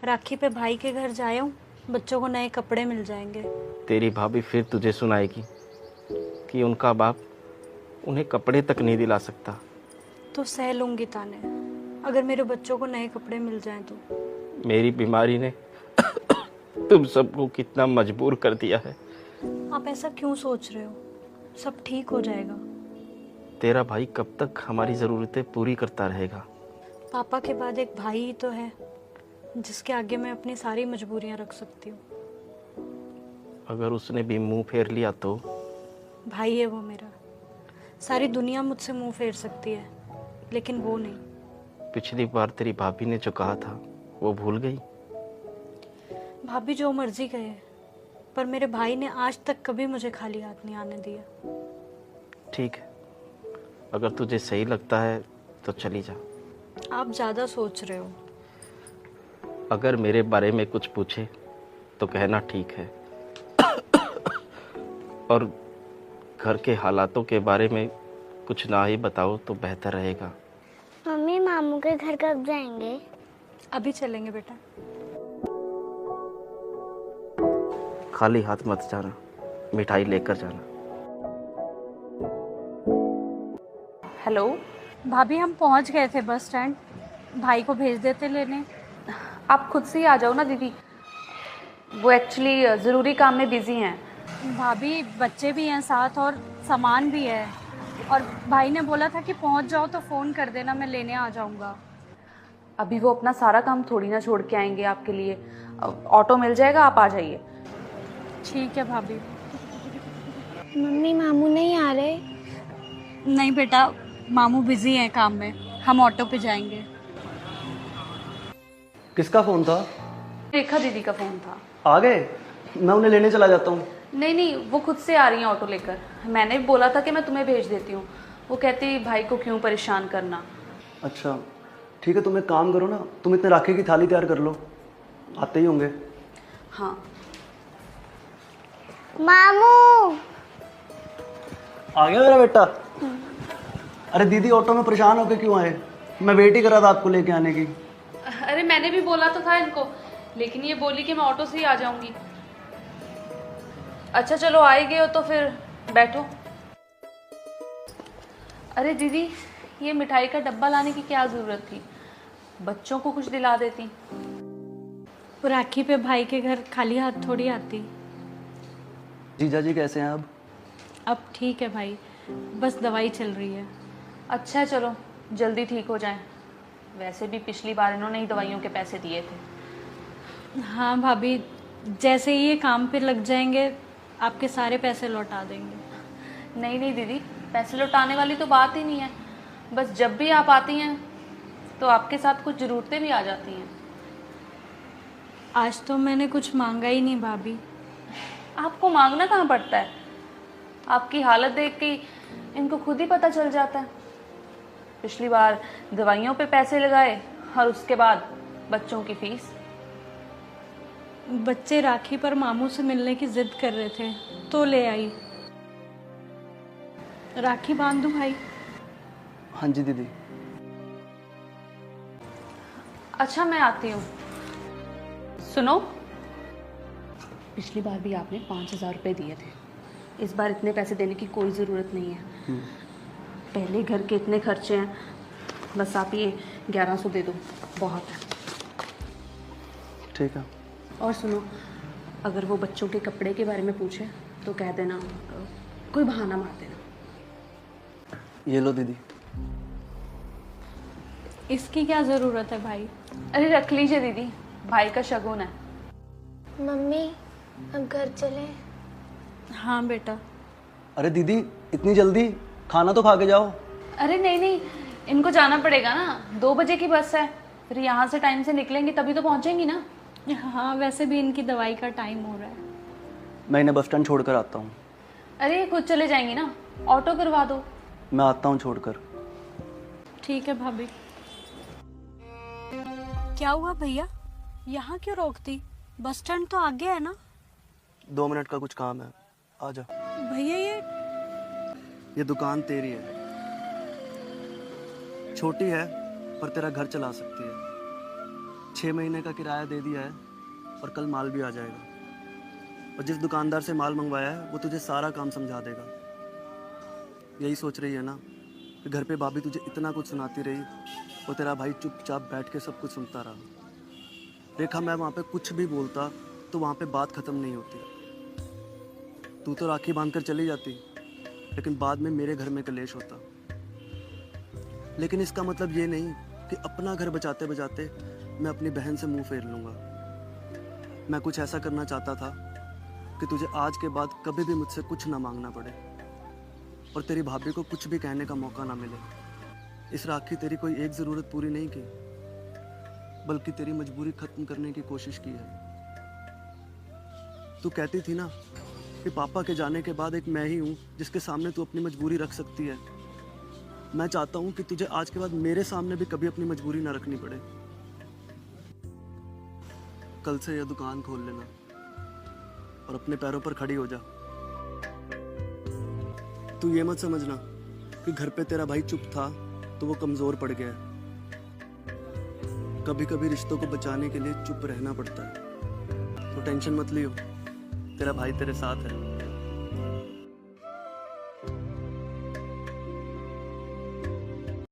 राखी पे भाई के घर जाया हूँ, बच्चों को नए कपड़े मिल जाएंगे। तेरी भाभी फिर तुझे सुनाएगी कि उनका बाप उन्हें कपड़े तक नहीं दिला सकता। तो सह लूंगी ताने, अगर मेरे बच्चों को नए कपड़े मिल जाएं तो। मेरी बीमारी ने तुम सबको कितना मजबूर कर दिया है। आप ऐसा क्यों सोच रहे हो? सब ठीक हो जाएगा। तेरा भाई कब तक हमारी ज़रूरतें पूरी करता रहेगा? पापा के बाद एक भाई ही तो है जिसके आगे मैं अपनी सारी मजबूरियां रख सकती हूँ। अगर उसने भी मुंह फेर लिया तो? भाई है वो मेरा। सारी दुनिया मुझसे मुंह फेर सकती है, लेकिन वो नहीं। पिछली बार तेरी भाभी ने जो कहा था वो भूल गई? भाभी जो मर्जी कहे, पर मेरे भाई ने आज तक कभी मुझे खाली हाथ नहीं आने दिया। ठीक है, अगर तुझे सही लगता है तो चली जा। आप ज़्यादा सोच रहे हो। अगर मेरे बारे में कुछ पूछे तो कहना ठीक है, और घर के हालातों के बारे में कुछ ना ही बताओ तो बेहतर रहेगा। मम्मी मामू के घर कब जाएंगे? अभी चलेंगे बेटा। खाली हाथ मत जाना, मिठाई लेकर जाना। हेलो। भाभी हम पहुंच गए थे बस स्टैंड, भाई को भेज देते लेने। आप खुद से ही आ जाओ ना दीदी, वो एक्चुअली ज़रूरी काम में बिज़ी हैं। भाभी बच्चे भी हैं साथ और सामान भी है, और भाई ने बोला था कि पहुंच जाओ तो फ़ोन कर देना, मैं लेने आ जाऊंगा। अभी वो अपना सारा काम थोड़ी ना छोड़ के आएंगे आपके लिए। ऑटो मिल जाएगा, आप आ जाइए। ठीक है भाभी। मम्मी मामू नहीं आ रहे? नहीं बेटा, मामू बिजी हैं काम में, हम ऑटो पे जाएंगे। किसका फ़ोन था? रेखा दीदी का फ़ोन था। आ गए? मैं उन्हें लेने चला जाता हूँ। नहीं नहीं, वो खुद से आ रही हैं ऑटो लेकर। मैंने बोला था कि मैं तुम्हें भेज देती हूँ, वो कहती भाई को क्यों परेशान करना। अच्छा ठीक है, तुम एक काम करो ना, तुम इतने राखी की थाली तैयार कर लो, आते ही होंगे। हाँ। मामू आ गया मेरा बेटा? अरे दीदी ऑटो में परेशान होके क्यों आए? मैं वेट ही कर रहा था आपको लेके आने की। अरे मैंने भी बोला तो था इनको, लेकिन ये बोली कि मैं ऑटो से ही आ जाऊंगी। अच्छा चलो, आए गए हो तो फिर बैठो। अरे दीदी, ये मिठाई का डब्बा लाने की क्या ज़रूरत थी? बच्चों को कुछ दिला देती। राखी पे भाई के घर खाली हाथ थोड़ी आती। जीजा जी कैसे हैं अब? अब ठीक है भाई, बस दवाई चल रही है। अच्छा है, चलो जल्दी ठीक हो जाए। वैसे भी पिछली बार इन्होंने ही दवाइयों के पैसे दिए थे। हाँ भाभी, जैसे ही ये काम पे लग जाएंगे आपके सारे पैसे लौटा देंगे। नहीं नहीं दीदी, पैसे लौटाने वाली तो बात ही नहीं है। बस जब भी आप आती हैं तो आपके साथ कुछ ज़रूरतें भी आ जाती हैं। आज तो मैंने कुछ मांगा ही नहीं भाभी। आपको मांगना कहाँ पड़ता है? आपकी हालत देख के इनको खुद ही पता चल जाता है। पिछली बार दवाइयों पे पैसे लगाए और उसके बाद बच्चों की फीस। बच्चे राखी पर मामू से मिलने की जिद कर रहे थे तो ले आई। राखी बांध दूं भाई? हाँ जी दीदी। अच्छा मैं आती हूँ। सुनो, पिछली बार भी आपने 5,000 रुपये दिए थे, इस बार इतने पैसे देने की कोई ज़रूरत नहीं है। पहले घर के इतने खर्चे हैं, बस आप ये 1100 दे दो, बहुत है। ठीक है। और सुनो, अगर वो बच्चों के कपड़े के बारे में पूछे तो कह देना, कोई बहाना मार देना। ये लो दीदी। इसकी क्या ज़रूरत है भाई? अरे रख लीजिए दीदी, भाई का शगुन है। मम्मी अब घर चले? हाँ बेटा। अरे दीदी इतनी जल्दी? खाना तो खा के जाओ। अरे नहीं नहीं, इनको जाना पड़ेगा ना, 2 बजे की बस है, फिर यहाँ से टाइम से निकलेंगी तभी तो पहुँचेंगी ना। हाँ वैसे भी इनकी दवाई का टाइम हो रहा है। मैं इन्हें बस स्टैंड छोड़ कर आता हूँ। अरे ये खुद चले जाएंगी ना, ऑटो करवा दो। मैं आता हूँ छोड़कर। ठीक है भाभी। क्या हुआ भैया, यहाँ क्यों रोकती? बस स्टैंड तो आगे है ना। 2 मिनट का कुछ काम है, आ जा। भैया ये दुकान तेरी है, छोटी है पर तेरा घर चला सकती है। 6 महीने का किराया दे दिया है और कल माल भी आ जाएगा। और जिस दुकानदार से माल मंगवाया है वो तुझे सारा काम समझा देगा। यही सोच रही है ना कि घर पे भाभी तुझे इतना कुछ सुनाती रही और तेरा भाई चुपचाप बैठ के सब कुछ सुनता रहा। रेखा, मैं वहाँ पे कुछ भी बोलता तो वहाँ पे बात ख़त्म नहीं होती। तू तो राखी बांध कर चली जाती, लेकिन बाद में मेरे घर में कलेश होता। लेकिन इसका मतलब ये नहीं कि अपना घर बचाते बचाते मैं अपनी बहन से मुंह फेर लूँगा। मैं कुछ ऐसा करना चाहता था कि तुझे आज के बाद कभी भी मुझसे कुछ ना मांगना पड़े और तेरी भाभी को कुछ भी कहने का मौका ना मिले। इस राखी तेरी कोई एक ज़रूरत पूरी नहीं की, बल्कि तेरी मजबूरी ख़त्म करने की कोशिश की है। तू कहती थी ना कि पापा के जाने के बाद एक मैं ही हूँ जिसके सामने तू अपनी मजबूरी रख सकती है। मैं चाहता हूँ कि तुझे आज के बाद मेरे सामने भी कभी अपनी मजबूरी ना रखनी पड़े। कल से यह दुकान खोल लेना और अपने पैरों पर खड़ी हो जा। तू ये मत समझना कि घर पे तेरा भाई चुप था तो वो कमजोर पड़ गया है। कभी कभी रिश्तों को बचाने के लिए चुप रहना पड़ता है। तो टेंशन मत लियो, तेरा भाई तेरे साथ है।